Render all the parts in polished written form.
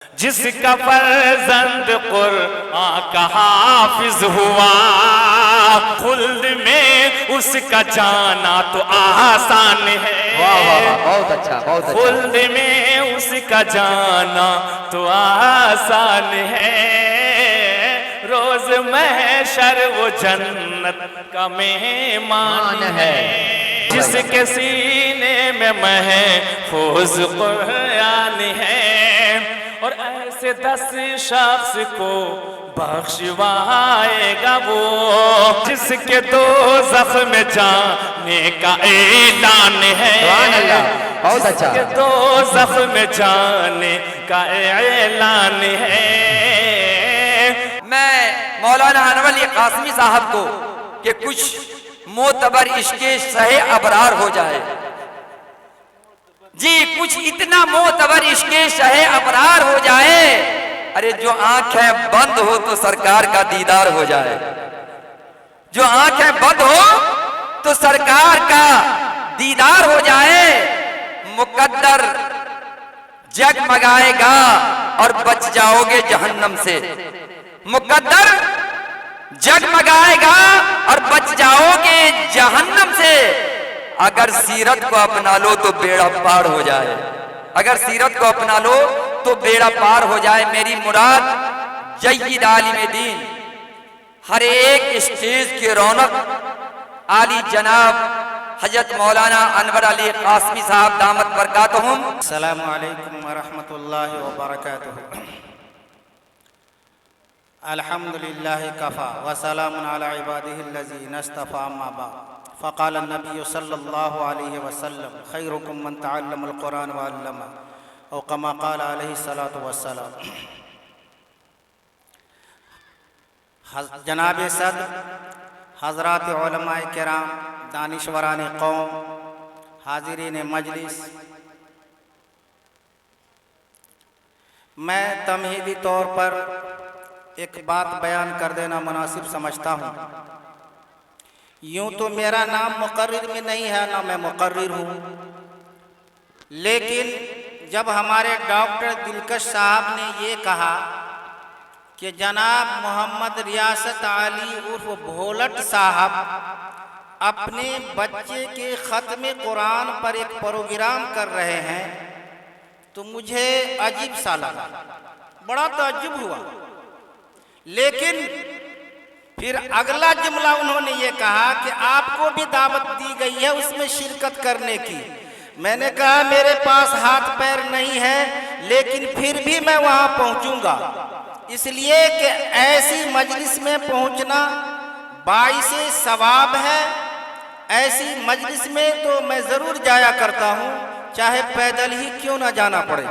जिसका फर्जंद कुरआन का हाफिज हुआ, खुल्द में उसका जाना तो आसान है। वाह वाह वाह, बहुत अच्छा बहुत अच्छा। खुल्द में उसका जाना तो आसान है। रोज महशर वो जन्नत का मेहमान है। जिसके सीने में महफूज कुरान है, और ऐसे 10 शख्स को बख्शवाएगा वो, जिसके दोज़ख में जाने का ऐलान है। बहुत अच्छा। जिसके दोज़ख में जाने का ऐलान है। मैं मौलाना अनवर अली कासमी साहब को कि कुछ मोतबर इश्के सहे अबरार हो जाए जी, कुछ इतना मोतबर इश्के सहे अबरार हो जाए। अरे जो आंखें बंद हो तो सरकार का दीदार हो जाए, जो आंखें बंद हो तो सरकार का दीदार हो जाए। मुकद्दर जगमगाएगा और बच जाओगे जहन्नम से। मुकद्दर जगमगाएगा और बच जाओगे जहन्नम से। अगर सीरत को अपना लो तो बेड़ा पार हो जाए, अगर सीरत को अपना लो तो बेड़ा पार हो जाए। मेरी मुराद जय्यद आलिम दीन, हर एक स्टेज की रौनक आली जनाब हजरत मौलाना अनवर अली कासमी साहब दामत बरकातहुम। अस्सलामु अलैकुम व रहमतुल्लाहि व बरकातुहू। अल्हम्दुलिल्लाहि कफ़ा व सलामुन अला इबादिहिल्लज़ीना इस्तफ़ा, अम्मा बाद। फ़क़ाल नबी सल्लल्लाहु अलैहि वसल्लम खैरुकुम मन तअल्लमल कुरान व अल्लमा, औ कमा क़ाल अलैहि सलातु वस्सलाम। जनाब सद हज़रात उलमाए किराम, दानिशवरान कौम, हाज़िरीन मजलिस, मैं तमहीदी तौर पर एक बात बयान कर देना मुनासिब समझता हूँ। यूँ तो मेरा नाम मुकर्रिर में नहीं है, ना मैं मुकर्रिर हूँ, लेकिन जब हमारे डॉक्टर दिलकश साहब ने ये कहा कि जनाब मोहम्मद रियासत अली उर्फ भोलट साहब अपने बच्चे के ख़त्म कुरान पर एक प्रोग्राम कर रहे हैं, तो मुझे अजीब सा लगा, बड़ा ताज्जुब हुआ। लेकिन फिर अगला जुमला उन्होंने ये कहा कि आपको भी दावत दी गई है उसमें शिरकत करने की। मैंने कहा मेरे पास हाथ पैर नहीं है, लेकिन फिर भी मैं वहाँ पहुँचूँगा, इसलिए कि ऐसी मजलिस में पहुँचना बाइसे सवाब है। ऐसी मजलिस में तो मैं ज़रूर जाया करता हूँ, चाहे पैदल ही क्यों ना जाना पड़े।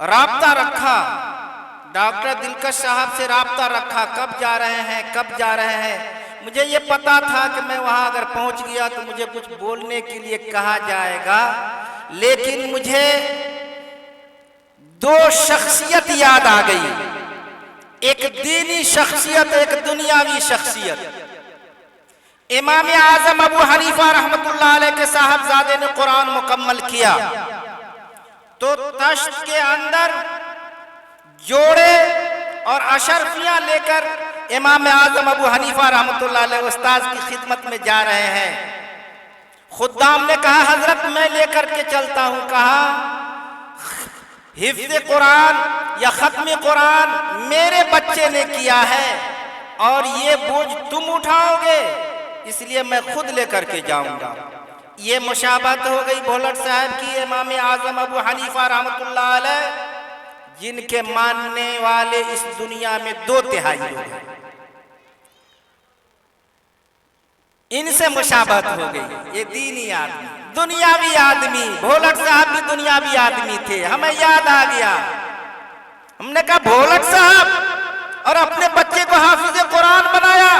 राब्ता रखा, डॉक्टर दिलकश साहब से राब्ता रखा, कब जा रहे हैं कब जा रहे हैं। मुझे ये पता था कि मैं वहाँ अगर पहुँच गया तो मुझे कुछ बोलने के लिए कहा जाएगा, लेकिन मुझे दो शख्सियत याद आ गई, एक दीनी शख्सियत, एक दुनियावी शख्सियत। इमाम आज़म अबू हनीफा रहमतुल्लाह अलैह के साहबजादे ने कुरान मुकम्मल किया तो तश्त के अंदर जोड़े और अशरफियाँ लेकर इमाम आज़म अबू हनीफा रहमतुल्लाह अलैह उस्ताद की खिदमत में जा रहे हैं। खुद्दाम ने कहा हजरत मैं लेकर के चलता हूँ। कहा हिफ्ज़ कुरान या ख़त्म कुरान मेरे बच्चे ने किया है और ये बोझ तुम उठाओगे, इसलिए मैं खुद लेकर के जाऊंगा। ये मुशाबहत हो गई भोलट साहब की इमाम आज़म अबू हनीफा रहमतुल्लाह अलैह, जिनके मानने वाले इस दुनिया में 2/3 लोग हैं। इनसे मुशाबहत हो गई। ये दीनी आदमी, दुनियावी आदमी, भोलट साहब भी दुनियावी आदमी थे। हमें याद आ गया, हमने कहा भोलट साहब और अपने बच्चे को हाफिज कुरान बनाया,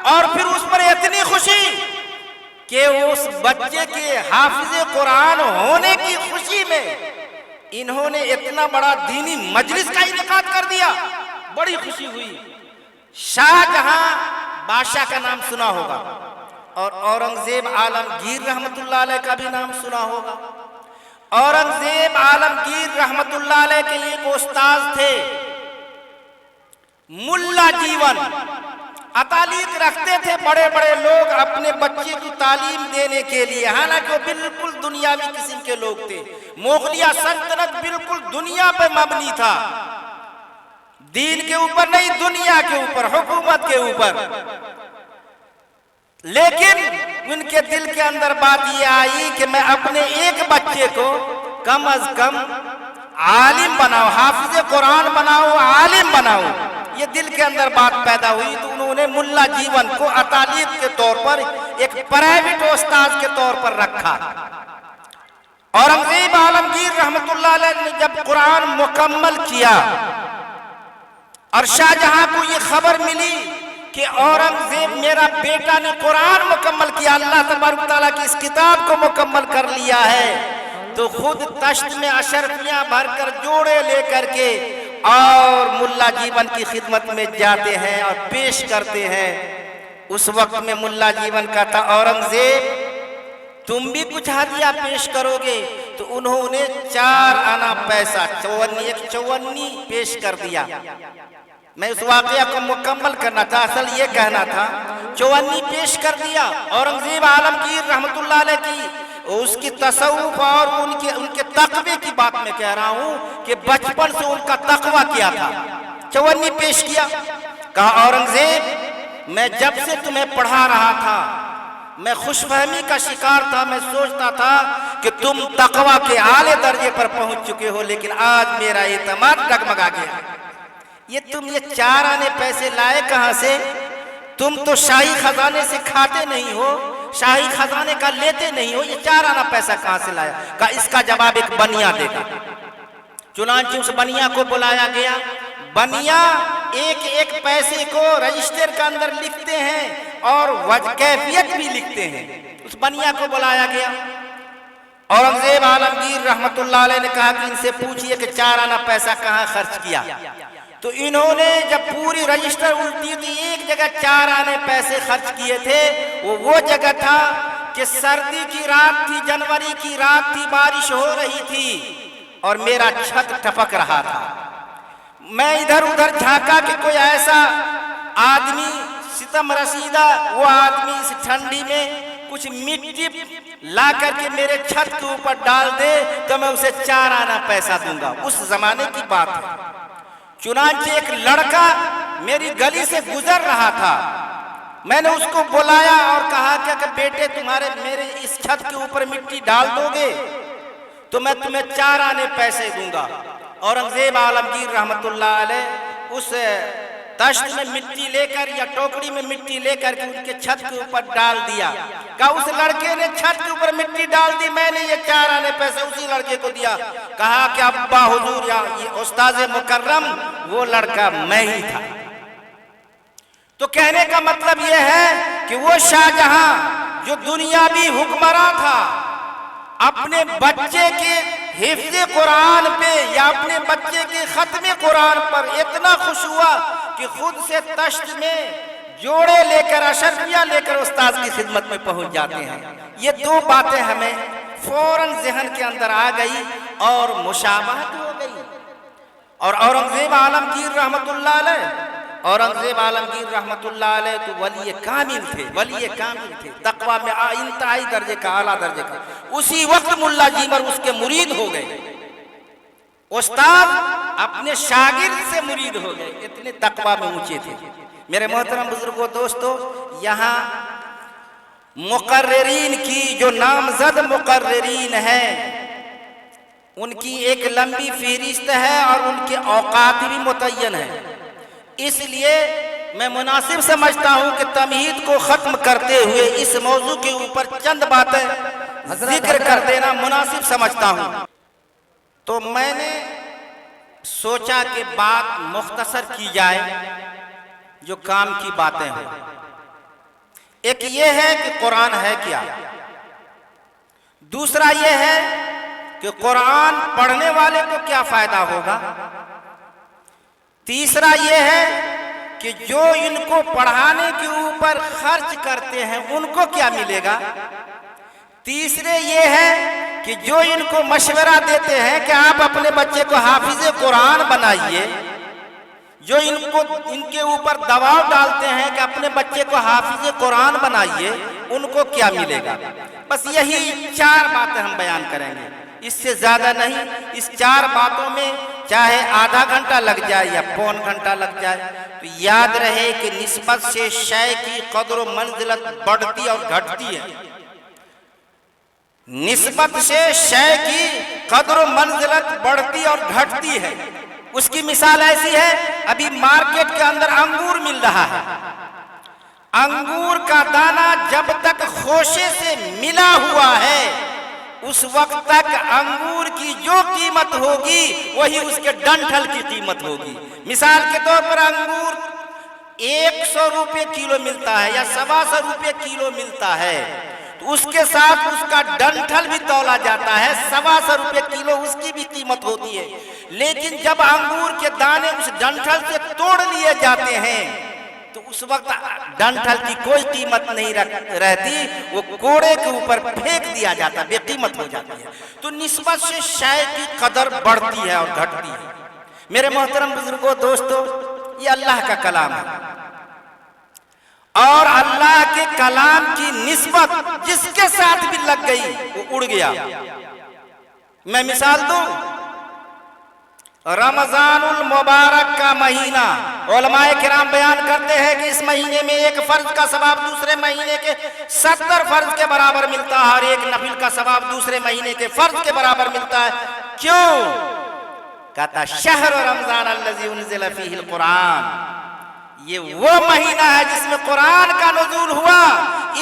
और फिर उस पर इतनी खुशी कि उस बच्चे के हाफिज कुरान होने की खुशी में इन्होंने इतना बड़ा दीनी मजलिस का इनेकाद कर दिया। बड़ी खुशी हुई। शाहजहां बादशाह का नाम सुना होगा और औरंगजेब आलमगीर रहमतुल्लाह अलैह का भी नाम सुना होगा। औरंगजेब आलमगीर रहमतुल्लाह अलैह के एक उस्ताद थे, मुल्ला जीवन। अतालीक रखते थे बड़े बड़े लोग अपने बच्चे को तालीम देने के लिए, हालांकि वो बिल्कुल दुनियावी किस्म के लोग थे। मुगलिया सल्तनत बिल्कुल दुनिया पे मबनी था, दीन के ऊपर नहीं, दुनिया के ऊपर, हुकूमत के ऊपर। लेकिन उनके दिल के अंदर बात ये आई कि मैं अपने एक बच्चे को कम अज कम आलिम बनाऊं, हाफिज कुरान बनाऊं, आलिम बनाऊं। ये दिल के अंदर बात पैदा हुई तो उन्होंने मुल्ला जीवन को अतालीम के तौर पर एक प्राइवेट उस्ताद के तौर पर रखा। औरंगजेब आलमगीर रहमतुल्लाह अलैह ने जब कुरान मुकम्मल किया और शाहजहां को ये खबर मिली कि औरंगजेब मेरा बेटा ने कुरान मुकम्मल किया, अल्लाह तबारक तआला की इस किताब को मुकम्मल कर लिया है, तो खुद तश्त में अशरफियां भरकर जोड़े लेकर के और मुल्ला जीवन की खिदमत में जाते हैं और पेश करते हैं। उस वक्त में मुल्ला जीवन का था, औरंगजेब तुम भी कुछ हदिया पेश करोगे? तो उन्होंने 4 आना पैसा, चौवन्नी पेश कर दिया। मैं उस वाकया को मुकम्मल करना था, असल ये कहना था, चौवन्नी पेश कर दिया। औरंगजेब आलमगीर रहमतुल्लाह अलैह की उसकी तसव्वुफ और उनके तकवे की बात मैं कह रहा हूं कि बचपन से उनका तकवा क्या था। चौवन्नी पेश किया, कहा औरंगजेब मैं जब से तुम्हें पढ़ा रहा था मैं खुशफहमी का शिकार था, मैं सोचता था कि तुम तकवा के आले दर्जे पर पहुंच चुके हो, लेकिन आज मेरा एतमाद डगमगा गया। ये तुम ये 4 आने पैसे लाए कहां से? तुम तो शाही खजाने से खाते नहीं हो, शाही खजाने का लेते नहीं हो, ये 4 आना पैसा कहां से लाया? का इसका जवाब एक बनिया देगा। चुनांचे उस बनिया को बुलाया गया। बनिया एक एक पैसे को रजिस्टर के अंदर लिखते हैं और कैफियत भी लिखते हैं। उस बनिया को बुलाया गया। औरंगजेब आलमगीर रहमतुल्लाह अलैह ने कहा कि इनसे पूछिए कि 4 आना पैसा कहां खर्च किया। तो इन्होंने जब पूरी रजिस्टर उल्टी थी, एक जगह 4 आने पैसे खर्च किए थे। वो जगह था कि सर्दी की रात थी, जनवरी की रात थी, बारिश हो रही थी और मेरा छत टपक रहा था। मैं इधर उधर झांका कि कोई ऐसा आदमी सितम रसीदा, वो आदमी इस ठंडी में कुछ मिट्टी ला करके मेरे छत के ऊपर डाल दे तो मैं उसे 4 आना पैसा दूंगा। उस जमाने की बात है। चुनांचे एक लड़का मेरी गली से गुजर रहा था, मैंने उसको बुलाया और कहा कि बेटे तुम्हारे मेरे इस छत के ऊपर मिट्टी डाल दोगे तो मैं तुम्हें 4 आने पैसे दूंगा। औरंगजेब आलमगीर रहमतुल्लाह अलैह उस तश्त में मिट्टी लेकर या टोकरी में मिट्टी लेकर के उनके छत के ऊपर डाल दिया। कहा उस लड़के ने छत के ऊपर मिट्टी डाल दी, मैंने ये 4 आने पैसे उसी लड़के को दिया। कहा कि अब्बा हुजूर या ये उस्ताद मुकर्रम वो लड़का मैं ही था। तो कहने का मतलब ये है कि वो शाहजहां जो दुनियावी हुक्मरां था, अपने बच्चे के हिफ्ज़ कुरान पे या अपने बच्चे के खत्म कुरान पर इतना खुश हुआ कि खुद से तश्त में जोड़े लेकर अशरफिया लेकर उस्ताद की खिदमत में पहुंच जाते हैं। ये 2 बातें हमें फौरन ज़हन के अंदर आ गई और मुशाबहत हो गई। और औरंगजेब आलमगीर रहमतुल्लाह अलैह, औरंगजेब आलमगीर रहमतुल्लाह अलैह तो वली कामिल थे, वली कामिल थे, तकवा में इंतहाई दर्जे का, आला दर्जे का। उसी वक्त मुल्ला जीवर उसके मुरीद हो गए। उस्ताद अपने शागिर्द से मुरीद हो गए, इतने तकवा में ऊंचे थे। मेरे मोहतरम बुजुर्गों, दोस्तों, यहाँ मुकर्रिरीन की जो नामजद मुकर्रिरीन हैं उनकी एक लंबी फहरिस्त है और उनके औकात भी मुतय्यन है। इसलिए मैं मुनासिब समझता हूं कि तमहीद को खत्म करते हुए इस मौजू के ऊपर चंद बातें जिक्र कर देना मुनासिब समझता हूं। तो मैंने सोचा कि बात मुख्तसर की जाए, जो काम की बातें हों। एक ये है कि कुरान है क्या, दूसरा ये है कि कुरान पढ़ने वाले को क्या फायदा होगा, तीसरा ये है कि जो इनको पढ़ाने के ऊपर खर्च करते हैं उनको क्या मिलेगा, तीसरे ये है कि जो इनको मशवरा देते हैं कि आप अपने बच्चे को हाफिज कुरान बनाइए, जो इनके ऊपर दबाव डालते हैं कि अपने बच्चे को हाफिज कुरान बनाइए, उनको क्या मिलेगा? बस यही 4 बातें हम बयान करेंगे, इससे ज्यादा नहीं। इस 4 बातों में चाहे आधा घंटा लग जाए या पौन घंटा लग जाए, तो याद रहे कि निस्बत से शय की कदर व मंजिलत बढ़ती और घटती है। निस्बत से शय की कदर व मंजिलत बढ़ती और घटती है। उसकी मिसाल ऐसी है, अभी मार्केट के अंदर अंगूर मिल रहा है। अंगूर का दाना जब तक खोशे से मिला हुआ है, उस वक्त तक अंगूर की जो कीमत होगी वही उसके डंठल की कीमत होगी। मिसाल के तौर पर अंगूर 100 रुपये किलो मिलता है या 125 रुपये किलो मिलता है, तो उसके साथ उसका डंठल भी तौला जाता है, 125 रुपये किलो उसकी भी कीमत होती है। लेकिन जब अंगूर के दाने उस डंठल से तोड़ लिए जाते हैं, तो उस वक्त डंठल की कोई कीमत नहीं रहती, वो कोड़े के ऊपर फेंक दिया जाता, बेकीमत हो जाती है। तो निस्बत से शय की कदर बढ़ती है और घटती है। मेरे मोहतरम बुजुर्गों, दोस्तों, ये अल्लाह का कलाम है और अल्लाह के कलाम की निस्बत जिसके साथ भी लग गई वो उड़ गया। मैं मिसाल दूं, रमजानुल मुबारक का महीना, उलमाए किराम बयान करते हैं कि इस महीने में एक फर्ज का सवाब दूसरे महीने के 70 फर्ज के बराबर मिलता है और एक नफिल का सवाब दूसरे महीने के फर्ज के बराबर मिलता है। क्यों? कहता शहर रमजान अल्लज़ी उनज़िला फ़ीहिल कुरान, ये वो महीना है जिसमें कुरान का नुज़ूल हुआ।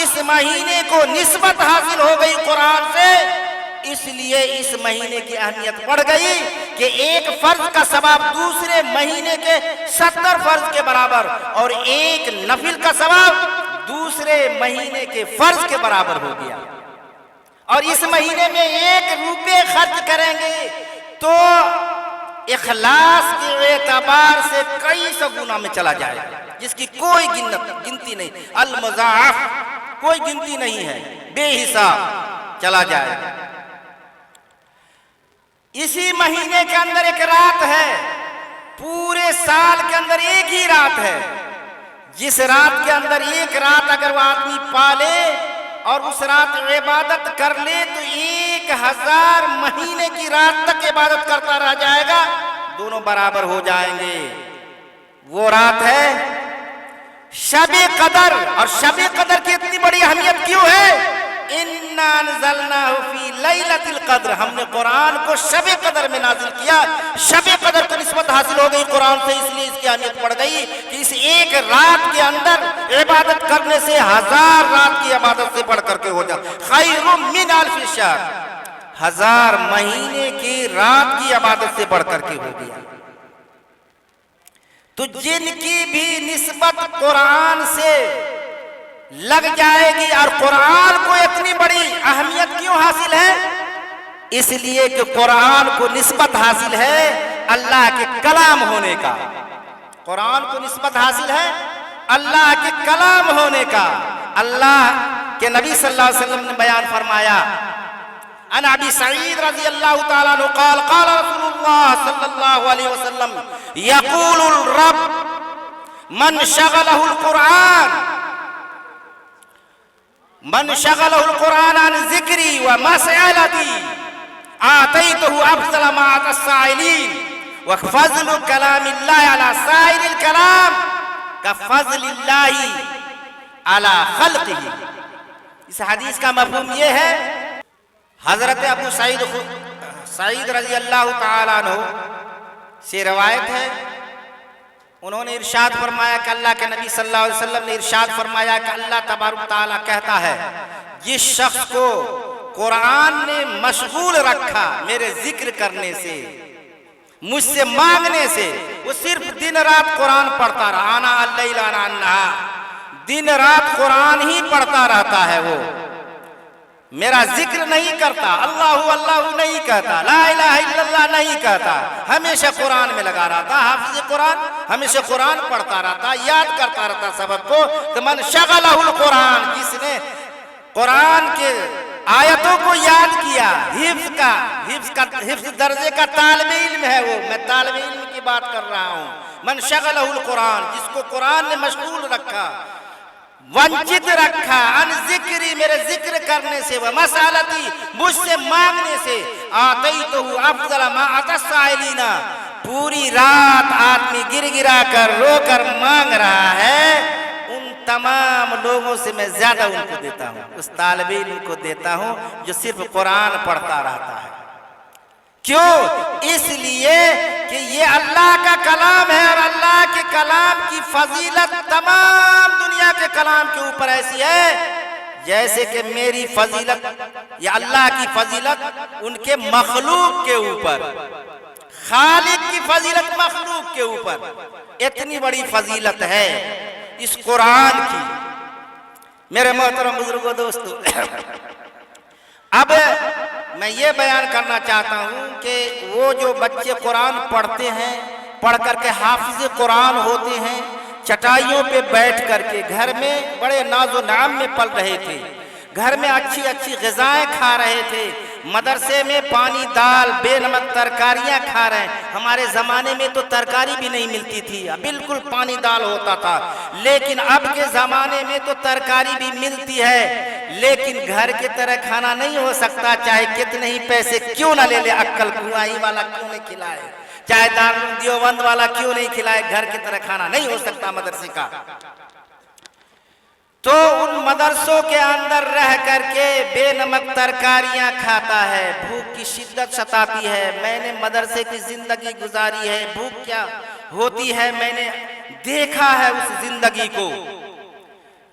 इस महीने को निस्बत हासिल हो गई कुरान से, इसलिए इस महीने की अहमियत बढ़ गई कि एक फर्ज का सवाब दूसरे महीने के 70 फर्ज के बराबर और एक नफिल का सवाब दूसरे महीने के फर्ज के बराबर हो गया। और इस महीने में 1 रुपये खर्च करेंगे तो इखलास के एतबार से कई सौ गुना में चला जाएगा, जिसकी कोई गिनती नहीं। अल मुज़ाअफ़ कोई गिनती नहीं है, बेहिसाब चला जाएगा। इसी महीने के अंदर एक रात है, पूरे साल के अंदर एक ही रात है, जिस रात के अंदर एक रात अगर वो आदमी पाले और उस रात इबादत कर ले तो 1000 महीने की रात तक इबादत करता रह जाएगा, दोनों बराबर हो जाएंगे। वो रात है शब-ए कदर। और शब-ए कदर की इतनी बड़ी अहमियत क्यों है? इन्ना अंज़लनाहु फी लैलतिल कद्र, हमने कुरान को शब-ए कदर में नाजिल किया। शब-ए कदर को निस्बत हासिल हो गई कुरान से, इसलिए इसकी अहमियत बढ़ गई कि इस एक रात के अंदर इबादत करने से 1000 रात की इबादत से बढ़ करके हो जाए। खैरुम मिन अल्फि शहर, 1000 महीने की रात की इबादत से बढ़ करके हो गया। तो जिनकी भी निस्बत कुरान से लग जाएगी, और कुरान को इतनी बड़ी अहमियत क्यों हासिल है? इसलिए कि कुरान को निस्बत हासिल है अल्लाह के कलाम होने का। कुरान को निस्बत हासिल है अल्लाह के कलाम होने का। अल्लाह के नबी सल्लल्लाहु अलैहि वसल्लम ने बयान फरमाया, अन अबी सईद रज़ी अल्लाहु तआला अन्हु क़ाल क़ाल रसूलुल्लाह सल्लल्लाहु अलैहि वसल्लम यक़ूलुर रब मन शग़लहुल कुरान मन शग़लहुल कुरान अन ज़िक्री व मसअलती आतैतहु अफ़ज़ल मा अता साइलीन व फ़ज़्लु कलामिल्लाहि अला साइरिल कलाम का फ़ज़्लिल्लाहि अला ख़ल्क़िही। इस हदीस का मफ़हूम ये है, हज़रत अबू सईद रज़ी अल्लाहु तआला अन्हु से रवायत है, उन्होंने इरशाद फरमाया कि अल्लाह के नबी सल्लल्लाहु अलैहि वसल्लम ने इरशाद फरमाया कि अल्लाह तबारक तआला कहता है, जिस शख्स को कुरान ने मशगूल रखा मेरे जिक्र करने से, मुझसे मांगने से, वो सिर्फ दिन रात कुरान पढ़ता रहा, आना अल्लैल आना अन्नहार, दिन रात कुरान ही पढ़ता रहता है, वो मेरा जिक्र नहीं करता, अल्लाहु अल्लाहु नहीं कहता, ला इलाहा इल्लल्लाह नहीं कहता, हमेशा कुरान में लगा रहता, हाफिज कुरान, हमेशा कुरान पढ़ता रहता, याद करता रहता सबक को। तो मन शग़लहुल कुरान, जिसने कुरान के आयतों को याद किया। हिफ्ज दर्जे का तालिब इल्म है वो, मैं तालिब इल्म की बात कर रहा हूँ। मन शगलहुल कुरान, जिसको कुरान ने मशगूल रखा, वंचित रखा, अन जिक्री, मेरे जिक्र करने से, वह मसालती, मुझसे मांगने से, आतईतहु अफज़ल मा अतस्साइलीना, पूरी रात आदमी गिरा कर रो कर मांग रहा है, उन तमाम लोगों से मैं ज्यादा उनको देता हूँ, उस तालिब इल्म को देता हूँ जो सिर्फ कुरान पढ़ता रहता है। क्यों? इसलिए कि ये अल्लाह का कलाम है और अल्लाह के कलाम की फजीलत तमाम दुनिया के कलाम के ऊपर ऐसी है जैसे कि मेरी फजीलत या अल्लाह की फजीलत उनके मखलूक के ऊपर, खालिक की फजीलत मखलूक के ऊपर, इतनी बड़ी फजीलत है इस कुरान की। मेरे मोहतरम बुजुर्गों, दोस्तों, अब मैं ये बयान करना चाहता हूँ कि वो जो बच्चे कुरान पढ़ते हैं, पढ़ करके हाफिज कुरान होते हैं, चटाइयों पे बैठ करके घर में बड़े नाजो नाम में पल रहे थे, घर में अच्छी अच्छी ग़िज़ाएं खा रहे थे, मदरसे में पानी दाल बेनमक तरकारियां खा रहे हैं। हमारे ज़माने में तो तरकारी भी नहीं मिलती थी, बिल्कुल पानी दाल होता था। लेकिन अब के ज़माने में तो तरकारी भी मिलती है, लेकिन घर की तरह खाना नहीं हो सकता, चाहे कितने ही पैसे क्यों ना ले ले, अक्कल कुआई वाला क्यों नहीं खिलाए, चाहे दारुल देवबंद वाला क्यों नहीं खिलाए, घर की तरह खाना नहीं हो सकता मदरसे का। तो उन मदरसों के अंदर रह करके बेनमक तरकारियां खाता है, भूख की शिद्दत सताती है। मैंने मदरसे की जिंदगी गुजारी है, भूख क्या होती है मैंने देखा है उस जिंदगी को।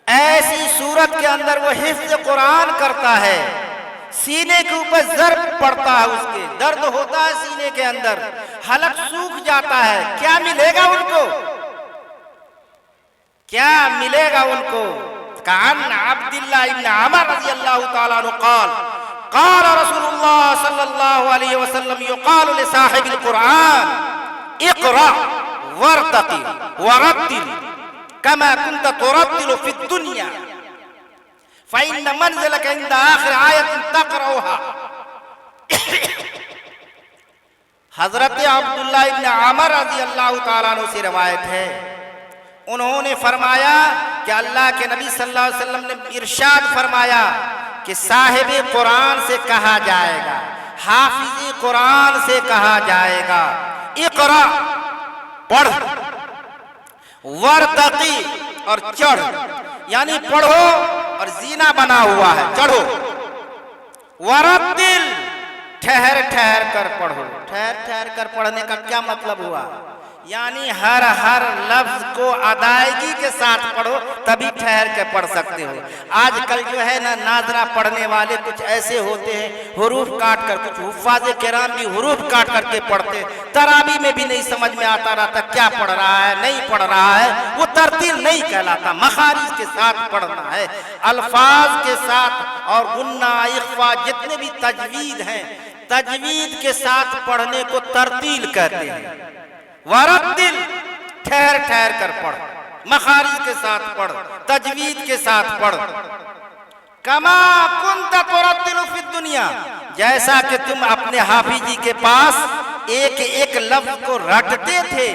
ऐसी सूरत के अंदर वो हिफ्ज़ कुरान करता है, सीने के ऊपर ज़र्ब पड़ता है, उसके दर्द होता है सीने के अंदर, हलक सूख जाता है। क्या मिलेगा उनको? क्या मिलेगा उनको? कान अब्दुल्लाह इब्न उमर रज़ियल्लाहु ताला अन्हु क़ाल क़ाल रसूलुल्लाह सल्लल्लाहु अलैहि वसल्लम युक़ालु लिसाहिबिल कुरान इक़रा वरतक़ि वरत्तिल कमा कुन्त तुरत्तिलु फ़िद दुनिया फ़इन्न मंज़िलक इंद आख़िर आयतिन तक़रऊहा। हज़रत अब्दुल्लाह इब्न उमर रज़ियल्लाहु ताला अन्हु से रवायत है, उन्होंने फरमाया कि अल्लाह के नबी सल्लल्लाहु अलैहि वसल्लम ने इरशाद फरमाया कि साहिब कुरान से कहा जाएगा, हाफिज कुरान से कहा जाएगा, इक़रा पढ़, वरतक़ी और चढ़, यानी पढ़ो और जीना बना हुआ है, चढ़ो, वरत्तिल ठहर ठहर कर पढ़ो। ठहर ठहर कर पढ़ने का क्या मतलब हुआ? यानी हर हर लफ्ज को अदायगी के साथ पढ़ो, तभी ठहर के पढ़ सकते हो। आजकल जो है ना नाजरा पढ़ने वाले कुछ ऐसे होते हैं, हुरूफ काट कर, कुछ हुफ़ाज़ किराम भी हुरूफ काट करके पढ़ते, तरावी में भी नहीं समझ में आता रहता क्या पढ़ रहा है, नहीं पढ़ रहा है, वो तरतील नहीं कहलाता। मखारिज के साथ पढ़ना है, अल्फाज के साथ, और गुन्ना इख्फा जितने भी तजवीद हैं, तजवीद के साथ पढ़ने को तरतील कहते हैं। वरत्तिल ठहर ठहर कर पढ़, मखारिज के साथ पढ़, तजवीद के साथ पढ़। कमा कुन्त तुरत्तिलु फ़िद दुनिया, जैसा कि तुम अपने हाफिजी के पास एक एक लफ्ज को रटते थे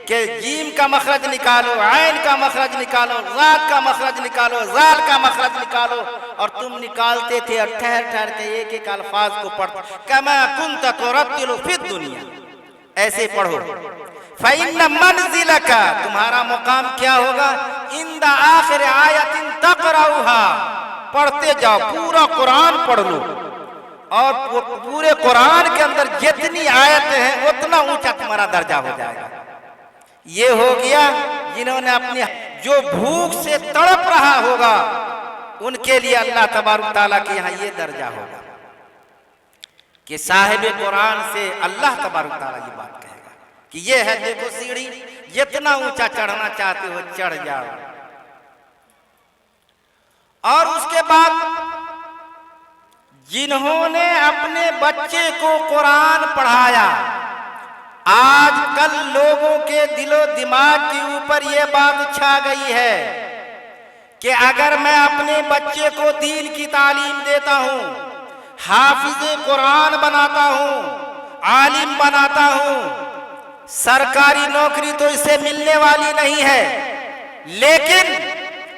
कि जीम का मखरज निकालो, आइन का मखरज निकालो, ज़ाद का मखरज निकालो, ज़ाल का मखरज निकालो, और तुम निकालते थे और ठहर ठहर के एक एक अल्फाज को पढ़ते। कमा कुन्त तुरत्तिलु फ़िद दुनिया, ऐसे पढ़ो। फ़इन्न मंज़िलका, तुम्हारा मुकाम क्या होगा? इंद आखिर आयतिन तक़रऊहा, पढ़ते जाओ, पूरा कुरान पढ़ लो, और पूरे कुरान के अंदर जितनी आयतें हैं उतना ऊंचा तुम्हारा दर्जा हो जाएगा। ये हो गया जिन्होंने अपने, जो भूख से तड़प रहा होगा उनके लिए अल्लाह तबारक ताला के यहाँ ये दर्जा होगा कि साहिब कुरान से अल्लाह तबारक ताला ये बात कहेगा कि ये है, देखो सीढ़ी, जितना ऊंचा चढ़ना चाहते हो चढ़ जाओ। और उसके बाद जिन्होंने अपने बच्चे को कुरान पढ़ाया, आजकल लोगों के दिलो दिमाग के ऊपर यह बात छा गई है कि अगर मैं अपने बच्चे को दीन की तालीम देता हूँ, हाफिज कुरान बनाता हूँ, आलिम बनाता हूँ, सरकारी नौकरी तो इसे मिलने वाली नहीं है, लेकिन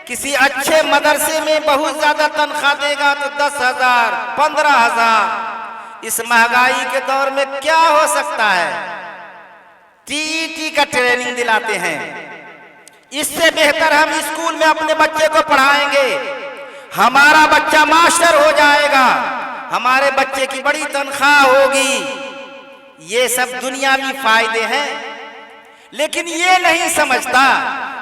किसी अच्छे मदरसे में बहुत ज्यादा तनख्वाह देगा तो 10,000, 15,000। इस महंगाई के दौर में क्या हो सकता है? टीईटी का ट्रेनिंग दिलाते हैं। इससे बेहतर हम स्कूल में अपने बच्चे को पढ़ाएंगे, हमारा बच्चा मास्टर हो जाएगा, हमारे बच्चे की बड़ी तनख्वाह होगी। ये सब दुनियावी फायदे हैं, लेकिन ये नहीं समझता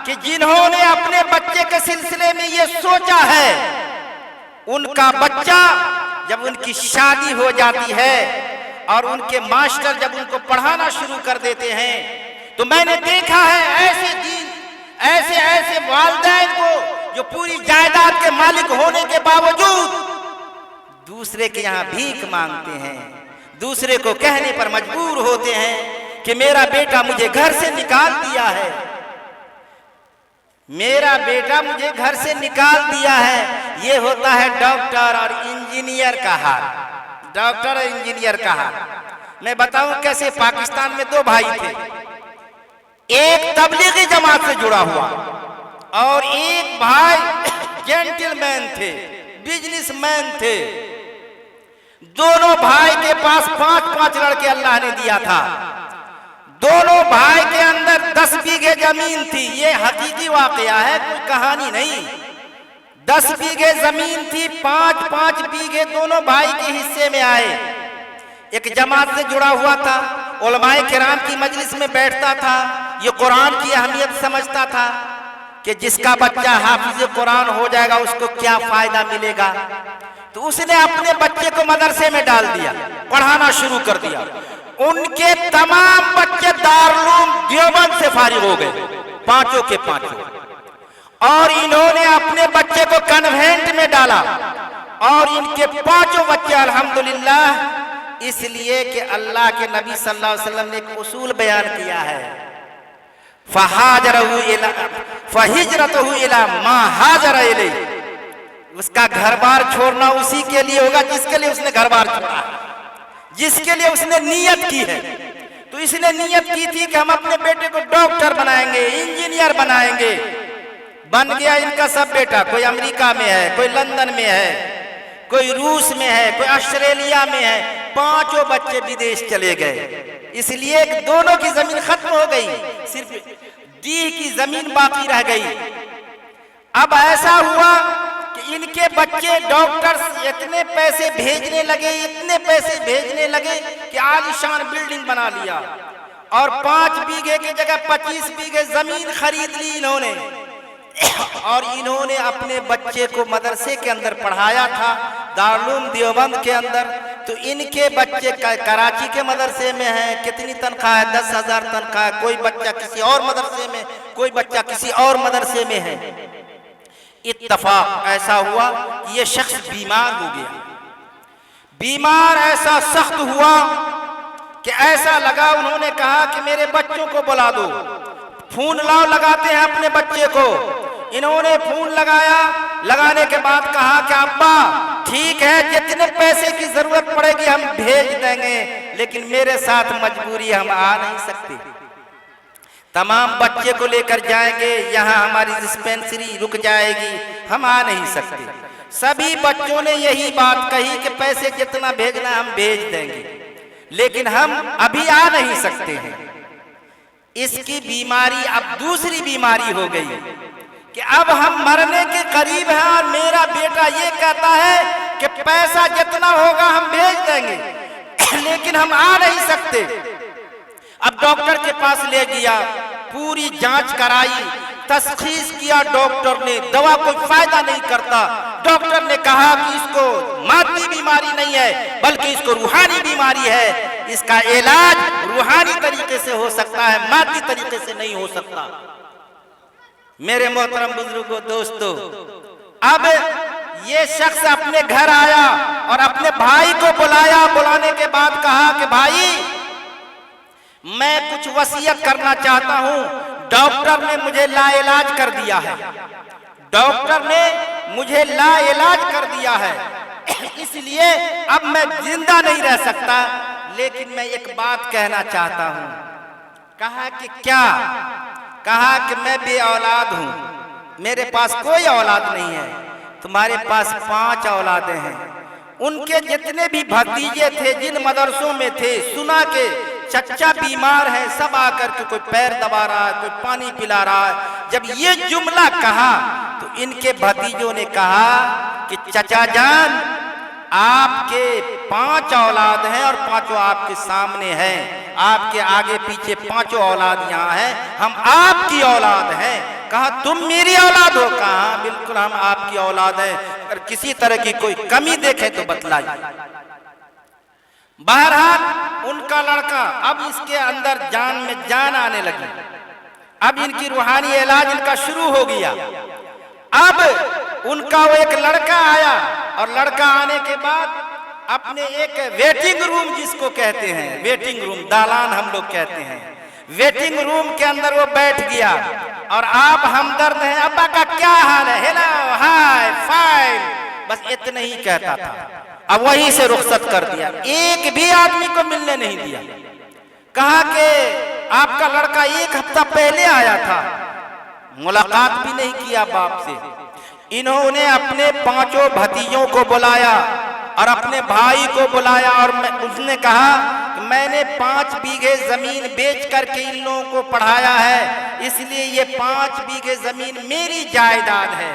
कि जिन्होंने अपने बच्चे के सिलसिले में ये सोचा है, उनका बच्चा जब उनकी शादी हो जाती है और उनके मास्टर जब उनको पढ़ाना शुरू कर देते हैं, तो मैंने देखा है ऐसे वालिदैन को जो पूरी जायदाद के मालिक होने के बावजूद दूसरे के यहाँ भीख मांगते हैं, दूसरे को कहने पर मजबूर होते हैं कि मेरा बेटा मुझे घर से निकाल दिया है, मेरा बेटा मुझे घर से निकाल दिया है। ये होता है डॉक्टर और इंजीनियर का हाल, डॉक्टर और इंजीनियर का हाल। मैं बताऊं कैसे। पाकिस्तान में 2 भाई थे, एक तबलीगी जमात से जुड़ा हुआ और एक भाई जेंटलमैन थे, बिजनेसमैन थे। दोनों भाई के पास 5-5 लड़के अल्लाह ने दिया था। दोनों भाई के अंदर 10 बीघे जमीन थी। ये हकीकी वाकया है, कोई कहानी नहीं। 10 बीघे जमीन थी, 5-5 बीघे दोनों भाई के हिस्से में आए। एक जमात से जुड़ा हुआ था, उलमाए किराम की मजलिस में बैठता था, ये कुरान की अहमियत समझता था कि जिसका बच्चा हाफिज कुरान हो जाएगा उसको क्या फायदा मिलेगा। तो उसने अपने बच्चे को मदरसे में डाल दिया, पढ़ाना शुरू कर दिया। उनके तमाम बच्चे दारुल देवबंद से फारिग हो गए, 5 के 5। और इन्होंने अपने बच्चे को कन्वेंट में डाला और इनके 5 बच्चे अल्हम्दुलिल्लाह, इसलिए कि अल्लाह के नबी सल्लल्लाहु अलैहि वसल्लम ने एक उसूल बयान किया है, फहिजरतहु इला मा हाजर इलैहि। उसका घर बार छोड़ना उसी के लिए होगा जिसके लिए उसने घर बार छोड़ा, जिसके लिए उसने नियत की है। तो इसने नियत की थी कि हम अपने बेटे को डॉक्टर बनाएंगे, इंजीनियर बनाएंगे। बन गया इनका सब बेटा, कोई अमेरिका में है, कोई लंदन में है, कोई रूस में है, कोई ऑस्ट्रेलिया में है। 5 बच्चे विदेश चले गए, इसलिए दोनों की जमीन खत्म हो गई, सिर्फ दी की जमीन बाकी रह गई। अब ऐसा हुआ कि इनके बच्चे डॉक्टर्स इतने पैसे भेजने लगे, इतने पैसे भेजने लगे कि आलीशान बिल्डिंग बना लिया और 5 बीघे की जगह 25 बीघे जमीन खरीद ली इन्होंने। और इन्होंने अपने बच्चे को मदरसे के अंदर पढ़ाया था, दारुल देवबंद के अंदर। तो इनके बच्चे कराची के मदरसे में हैं, कितनी तनख्वाह है? 10,000 तनख्वाह है। कोई बच्चा किसी और मदरसे में, कोई बच्चा किसी और मदरसे में है। इत्तफाक ऐसा हुआ कि ये शख्स बीमार हो गया। बीमार ऐसा सख्त हुआ कि ऐसा लगा, उन्होंने कहा कि मेरे बच्चों को बुला दो, फोन लाओ, लगाते हैं अपने बच्चे को। इन्होंने फोन लगाया, लगाने के बाद कहा कि अब्बा ठीक है, जितने पैसे की जरूरत पड़ेगी हम भेज देंगे, लेकिन मेरे साथ मजबूरी, हम आ नहीं सकते। तमाम बच्चे को लेकर जाएंगे, यहाँ हमारी डिस्पेंसरी रुक जाएगी, हम आ नहीं सकते। सभी बच्चों ने यही बात कही कि पैसे जितना भेजना हम भेज देंगे, लेकिन हम अभी आ नहीं सकते हैं। इसकी बीमारी अब दूसरी बीमारी हो गई कि अब हम मरने के करीब हैं और मेरा बेटा ये कहता है कि पैसा जितना होगा हम भेज देंगे, लेकिन हम आ नहीं सकते। अब डॉक्टर के पास ले गया, पूरी जांच कराई, तशखीस किया डॉक्टर ने, दवा कोई फायदा नहीं करता। डॉक्टर ने कहा कि इसको मादी बीमारी नहीं है बल्कि इसको रूहानी बीमारी है, इसका इलाज रूहानी तरीके से हो सकता है, मादी तरीके से नहीं हो सकता। मेरे मोहतरम बुजुर्गों, दोस्तों, अब ये शख्स अपने घर आया और अपने भाई को बुलाया। बुलाने के बाद कहा कि भाई मैं कुछ वसीयत करना चाहता हूं, डॉक्टर ने मुझे लाइलाज कर दिया है, डॉक्टर ने मुझे लाइलाज कर दिया है, इसलिए अब मैं जिंदा नहीं रह सकता, लेकिन मैं एक बात कहना चाहता हूं। कहा कि क्या? कहा कि मैं बे औलाद हूं, मेरे पास कोई औलाद नहीं है, तुम्हारे पास 5 औलादें हैं। उनके जितने भी भतीजे थे जिन मदरसों में थे, सुना के चच्चा बीमार है, सब आकर के कोई पैर दबा रहा है, कोई पानी पिला रहा है। जब ये जुमला कहा तो इनके भतीजों ने कहा कि चचा जान, आपके 5 औलाद हैं और 5 आपके सामने हैं, आपके आगे पीछे 5 औलाद यहाँ हैं, हम आपकी औलाद हैं। कहा तुम मेरी औलाद हो? कहा बिल्कुल हम आपकी औलाद हैं, अगर किसी तरह की कोई कमी देखे तो बतलाइए। बहरहाल उनका लड़का, अब इसके अंदर जान में जान आने लगी, अब इनकी रूहानी इलाज इनका शुरू हो गया। अब उनका वो एक लड़का आया और लड़का आने के बाद अपने एक वेटिंग रूम, जिसको कहते हैं वेटिंग रूम, दालान हम लोग कहते हैं, वेटिंग रूम के अंदर वो बैठ गया और आप हमदर्द हैं, अब्बा का क्या हाल है, हेलो हाय फाइन, बस इतना ही कहता था। अब वहीं से रुखसत कर दिया, एक भी आदमी को मिलने नहीं दिया। कहा कि आपका लड़का 1 हफ्ता पहले आया था, मुलाकात भी नहीं किया बाप से। इन्होंने अपने 5 भतीजों को बुलाया और अपने भाई को बुलाया और उसने कहा कि मैंने 5 बीघे जमीन बेच करके इन लोगों को पढ़ाया है, इसलिए ये 5 बीघे जमीन मेरी जायदाद है,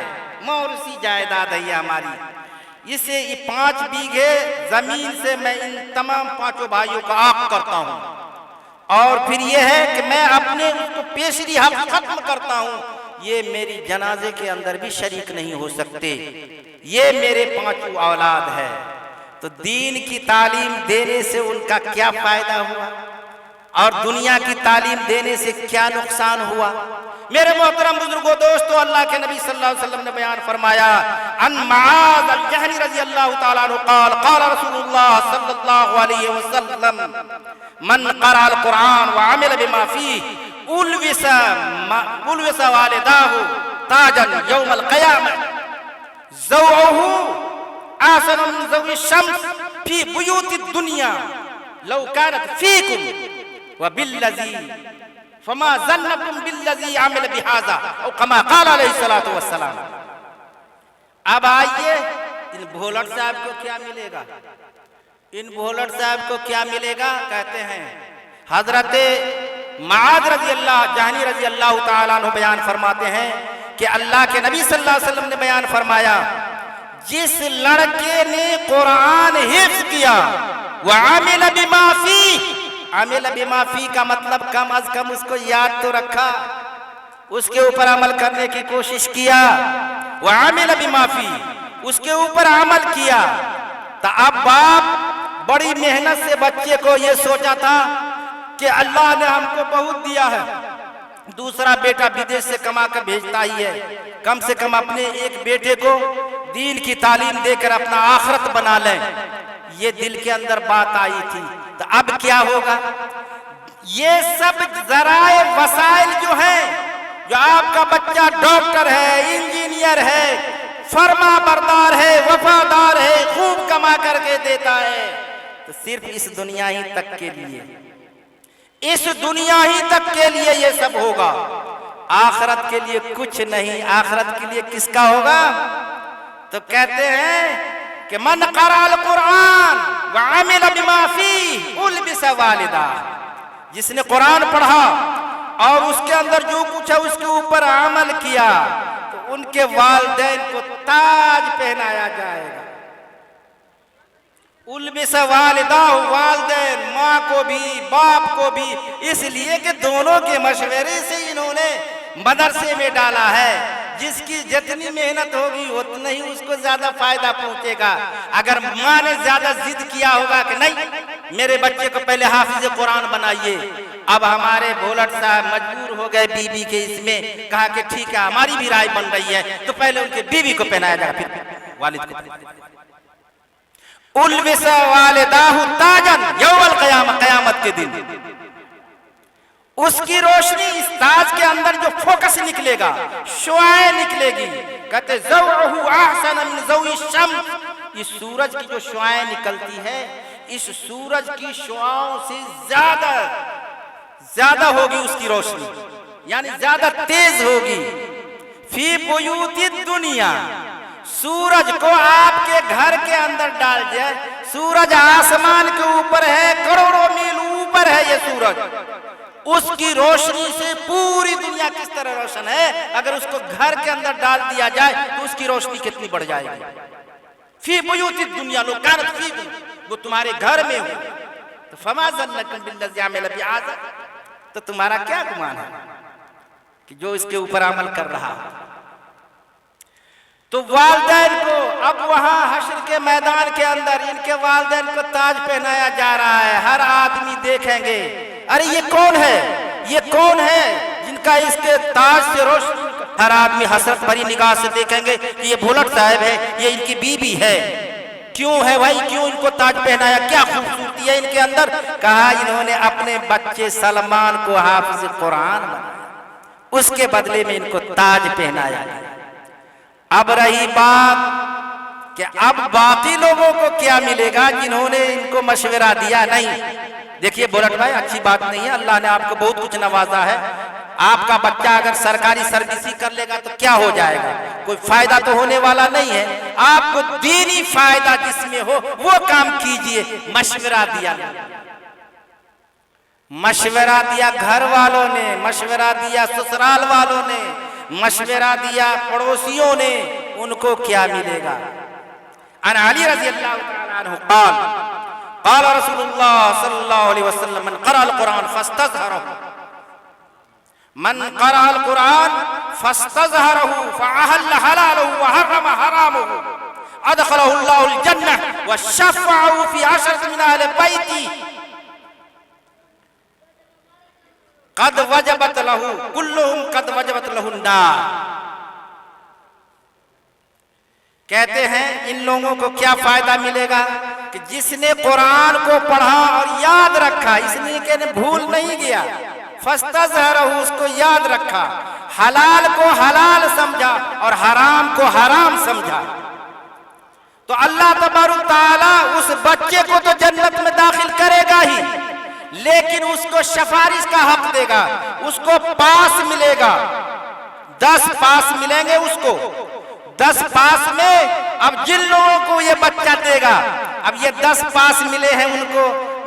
मौरूसी जायदाद है ये हमारी। इसे 5 बीघे जमीन से मैं इन तमाम 5 भाइयों का आक करता हूँ और फिर ये है कि मैं अपने उसको पेशरी हक खत्म करता हूँ, ये मेरी जनाजे के अंदर भी शरीक नहीं हो सकते, ये मेरे 5 औलाद है। तो दीन की तालीम देने से उनका क्या फायदा हुआ और दुनिया की तालीम देने से क्या नुकसान हुआ? मेरे मोहतरम बुजुर्गों, दोस्तों, अल्लाह के नबी सल्लल्लाहु अलैहि वसल्लम ने बयान फरमाया, अन मुआज़ अल-जहनी रज़ियल्लाहु तआला अन्हु क़ाल क़ाल रसूलुल्लाह सल्लल्लाहु अलैहि वसल्लम मन क़रा अल-क़ुरआन व अमिल बिमा फ़ीह उल्विसा वालिदाहु ताजन यौमल क़यामह ज़ौअहु आसन मिन ज़ौइ शम्स फ़ी बुयूति दुनिया लौ कानत फ़ीकुम व बिल्लज़ी फमा ज़न्नकुम बिल्लज़ी अमिल बिहाज़ा औ कमा क़ाल अलैहिस्सलातु वस्सलाम। अब आइए, इन भोलट साहब को क्या मिलेगा? इन भोलट साहब को क्या मिलेगा? कहते हैं हजरत मुआज़ जहनी रज़ियल्लाहु ताला अन्हु बयान फरमाते हैं कि अल्लाह के नबी सल्लल्लाहु अलैहि वसल्लम ने बयान फरमाया, जिस लड़के ने कुरान हिफ्ज़ किया वह अमिल बिमा फ़ीह, अमिल बिमा फ़ीह का मतलब कम अज कम उसको याद तो रखा, उसके ऊपर अमल करने की कोशिश किया, वह अमिल बिमा फ़ीह, उसके ऊपर अमल किया। तो अब बाप बड़ी मेहनत से बच्चे को ये सोचा था कि अल्लाह ने हमको बहुत दिया है, दूसरा बेटा विदेश से कमा कर भेजता ही है, कम से कम अपने एक बेटे को दीन की तालीम देकर अपना आखिरत बना लें, ये दिल के अंदर बात आई थी। तो अब क्या होगा? ये सब जराए वसाइल जो है, जो आपका बच्चा डॉक्टर है, इंजीनियर है, फर्मा बरदार है, वफादार है, खूब कमा करके देता है, तो सिर्फ इस दुनिया ही तक के लिए, इस दुनिया ही तक के लिए ये सब होगा, आखिरत के लिए कुछ नहीं। आखिरत के लिए किसका होगा? तो कहते हैं कि मन क़रा अल-क़ुरआन व अमिल बिमा फ़ीह उल्बिसा वालिदा, जिसने कुरान पढ़ा और उसके अंदर जो कुछ है उसके ऊपर अमल किया, तो उनके वालिदैन को ताज पहनाया जाएगा। उल्बिसा वालिदा, वालिदैन माँ को भी बाप को भी, इसलिए कि दोनों के मशवरे से इन्होंने मदरसे में डाला है। जिसकी जितनी मेहनत होगी उतना ही उसको ज्यादा फायदा पहुंचेगा। अगर माँ ने ज्यादा जिद किया होगा कि नहीं मेरे बच्चे को पहले हाफिज कुरान बनाइए, अब हमारे भोलट साहब मजबूर हो गए बीबी के इसमें, कहा कि ठीक है हमारी भी राय बन रही है, तो पहले उनके बीवी को पहनाया जाए, फिर वालिद को। उल्बिसा वालिदाहु ताजन यौमल क़यामह, क़यामत के दिन उसकी रोशनी, इस ताज के अंदर जो फोकस निकलेगा, शुआएं निकलेगी, कहते ज़ौअहु अहसन मिन ज़ौइ शम्स, इस सूरज की जो शुआएं निकलती है, इस सूरज की शुआओं से ज्यादा होगी उसकी रोशनी, यानी ज्यादा तेज होगी। फी बुयूति दुनिया, सूरज को आपके घर के अंदर डाल दिया, सूरज आसमान के ऊपर है, करोड़ों मील ऊपर है ये सूरज, उसकी रोशनी से पूरी दुनिया किस तरह रोशन है, अगर उसको घर के अंदर डाल दिया जाए तो उसकी रोशनी कितनी बढ़ जाएगी। फी बुयूति दुनिया लो कानत फी, वो तुम्हारे घर में हो, तो फमा ज़न्नकुम बिल्लज़ी अमिला बि आज़ा, तो तुम्हारा क्या गुमान है कि जो इसके ऊपर अमल कर रहा है। तो वालिदैन को अब वहां हश्र के मैदान के अंदर इनके वालिदैन को ताज पहनाया जा रहा है। हर आदमी देखेंगे, अरे ये कौन है, ये कौन है जिनका इसके ताज से रोशनी, हर आदमी हसरत भरी निगाह से देखेंगे कि ये भोलट साहब है, ये इनकी बीबी है। क्यों है भाई, क्यों इनको ताज पहनाया, क्या खूबसूरती है इनके अंदर। कहा इन्होंने अपने बच्चे सलमान को हाफिज कुरान बनाया, उसके बदले में इनको ताज पहनाया। अब रही बात कि अब बाकी लोगों को क्या मिलेगा जिन्होंने इनको मशवरा दिया। नहीं, देखिए बुलेट भाई अच्छी बात नहीं है, अल्लाह ने आपको बहुत कुछ नवाजा है। आपका बच्चा अगर सरकारी सर्विस ही कर लेगा तो क्या हो जाएगा, कोई फायदा तो होने वाला नहीं है। आपको दीनी फायदा जिसमें हो वो काम कीजिए। मशवरा दिया, मशवरा दिया घर वालों ने, मशवरा दिया ससुराल वालों ने, मशवरा दिया पड़ोसियों ने, उनको क्या मिलेगा। अन अली रज़ियल्लाहु तआला अन्हु क़ाल क़ाल रसूलुल्लाह सल्लल्लाहु अलैहि वसल्लम मन क़रअल कुरान फस्तज़हरहु, मन क़रअल कुरान फस्तज़हरहु फ़अहल्ल हलालहु व हर्रम हरामहु अदख़लहु अल्लाहुल जन्नह व शफ़अहु फ़ी अशरति मिन अहलि बैती कद वजबत लहू कुल्लुहुम कद वजबत लहु नार। कहते हैं इन लोगों को क्या फायदा मिलेगा कि जिसने कुरान को पढ़ा और याद रखा, इसलिए कि भूल नहीं गया, फस्तज़हरहु उसको याद रखा, हलाल को हलाल समझा और हराम को हराम समझा, तो अल्लाह तबारक तआला उस बच्चे को तो जन्नत में दाखिल करेगा ही, लेकिन उसको सिफारिश का हक देगा, उसको पास मिलेगा। 10 पास मिलेंगे उसको। 10 पास में अब जिन लोगों को ये बच्चा देगा, अब ये 10 पास मिले हैं उनको,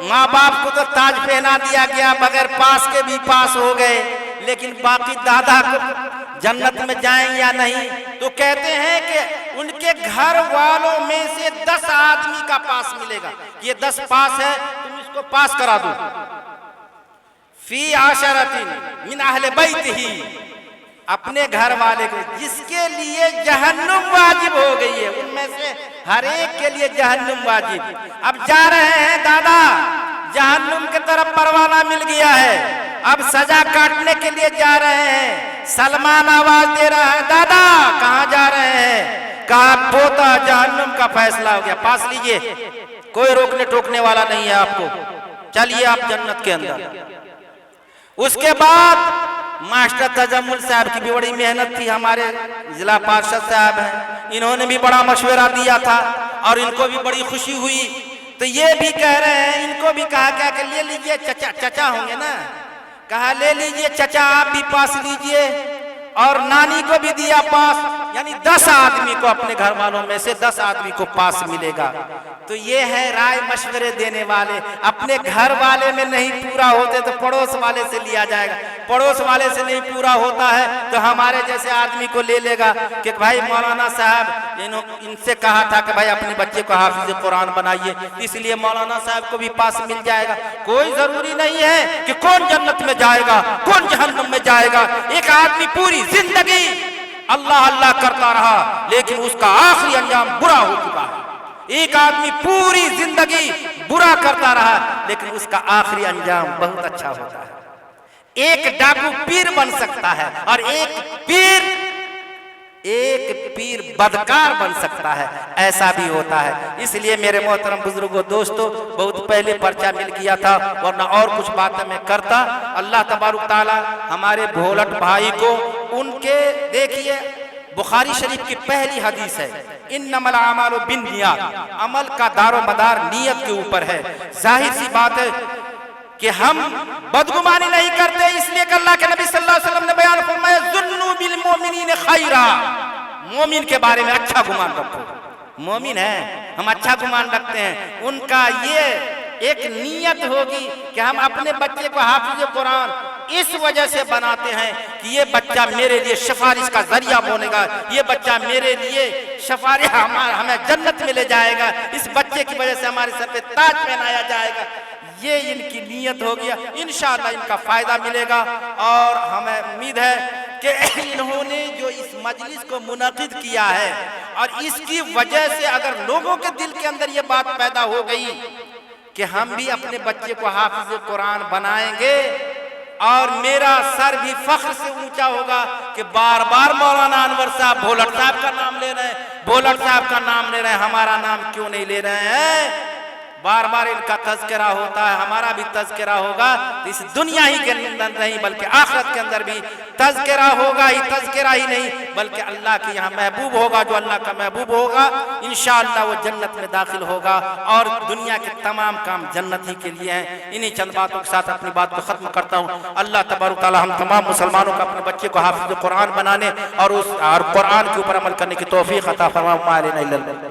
माँ बाप को तो ताज पहना दिया गया, बगैर पास के भी पास हो गए, लेकिन बाकी दादा को जन्नत में जाएं या नहीं। तो कहते हैं कि उनके घर वालों में से 10 आदमी का पास मिलेगा। ये 10 पास है, तुम इसको पास करा दो। फी आशरतिन मिन अहले बैतिही, अपने घर वाले को, जिसके लिए जहन्नुम वाजिब हो गई है, उनमें से हर एक के लिए जहन्नुम वाजिब। अब जा रहे हैं दादा, जहन्नुम की तरफ परवाना मिल गया है, अब सजा काटने के लिए जा रहे हैं। सलमान आवाज दे रहा है, दादा कहाँ जा रहे हैं। कहा पोता जहन्नुम का फैसला हो गया, पास लीजिए, कोई रोकने टोकने वाला नहीं है आपको, चलिए आप जन्नत के अंदर। उसके बाद मास्टर तजम्मुल साहब की भी बड़ी मेहनत थी, हमारे जिला पार्षद साहब हैं, इन्होंने भी बड़ा मशवरा दिया था और इनको भी बड़ी खुशी हुई। तो ये भी कह रहे हैं, इनको भी कहा क्या कि ले लीजिए, चचा चचा होंगे ना, कहा ले लीजिए चचा आप भी पास लीजिए, और नानी को भी दिया पास, यानी 10 आदमी को, अपने घर वालों में से 10 आदमी को पास मिलेगा। तो ये है राय मशवरे देने वाले। अपने घर वाले में नहीं पूरा होते तो पड़ोस वाले से लिया जाएगा, पड़ोस वाले से नहीं पूरा होता है तो हमारे जैसे आदमी को ले लेगा कि भाई मौलाना साहब इनसे कहा था कि भाई अपने बच्चे को हाफिज कुरान बनाइए, इसलिए मौलाना साहब को भी पास मिल जाएगा। कोई जरूरी नहीं है कि कौन जन्नत में जाएगा कौन जहन्नम में जाएगा। एक आदमी पूरी जिंदगी अल्लाह अल्लाह करता रहा, लेकिन उसका आखिरी अंजाम बुरा हो चुका है। एक आदमी पूरी जिंदगी बुरा करता रहा, लेकिन उसका आखिरी अंजाम बहुत अच्छा होता है। एक डाकू पीर बन सकता है और एक पीर बदकार बन सकता है, ऐसा भी होता है। इसलिए मेरे मोहतरम बुजुर्गों दोस्तों, बहुत पहले पर्चा मिल गया था, वरना और कुछ बातें मैं करता। अल्लाह तबारुक ताला हमारे भोलट भाई को, उनके देखिए बुखारी शरीफ की पहली हदीस है, इन्नमल आमालु बिन्नियात, अमल का दारो मदार नियत के ऊपर है। जाहिर सी बात है कि हम बदगुमानी नहीं करते, इसलिए कि अल्लाह के नबी सल्लल्लाहु अलैहि वसल्लम ने बयान फरमाया, ज़ुन्नु बिल मोमिनीन खैरा, मोमिन के बारे में अच्छा गुमान रखो। मोमिन है, हम अच्छा गुमान रखते हैं। उनका ये एक नीयत होगी कि हम अपने बच्चे को हाफिज कुरान इस वजह से बनाते हैं कि ये बच्चा मेरे लिए सिफारिश का जरिया बनेगा, ये बच्चा मेरे लिए सिफारिश हमें जन्नत में ले जाएगा, इस बच्चे की वजह से हमारे सर पे ताज पहनाया जाएगा। ये इनकी नीयत हो गया, इंशाअल्लाह इनका फायदा मिलेगा। और हमें उम्मीद है कि इन्होंने जो इस मजलिस को मुनक़िद किया है और इसकी वजह से अगर लोगों के दिल के अंदर ये बात पैदा हो गई कि हम भी अपने बच्चे को हाफिज कुरान बनाएंगे और मेरा सर भी फख्र से ऊंचा होगा कि बार बार मौलाना अनवर साहब भोलट साहब का नाम ले रहे हैं, भोलट साहब का नाम ले रहे हैं, हमारा नाम क्यों नहीं ले रहे हैं। बार बार इनका तज़किरा होता है, हमारा भी तज़किरा होगा। तो इस दुनिया ही के अंदर नहीं बल्कि आखिरत के अंदर भी तज़किरा होगा ही, तज़किरा ही नहीं बल्कि अल्लाह के यहाँ महबूब होगा। जो अल्लाह का महबूब होगा इंशाअल्लाह वो जन्नत में दाखिल होगा और दुनिया के तमाम काम जन्नत ही के लिए हैं। इन्हीं चंद बातों के साथ अपनी बात को ख़त्म करता हूँ। अल्लाह तबारक व तआला हम तमाम मुसलमानों को अपने बच्चे को हाफिज़ कुरान बनाने और कुरान के ऊपर अमल करने की तौफीक अता फरमाए।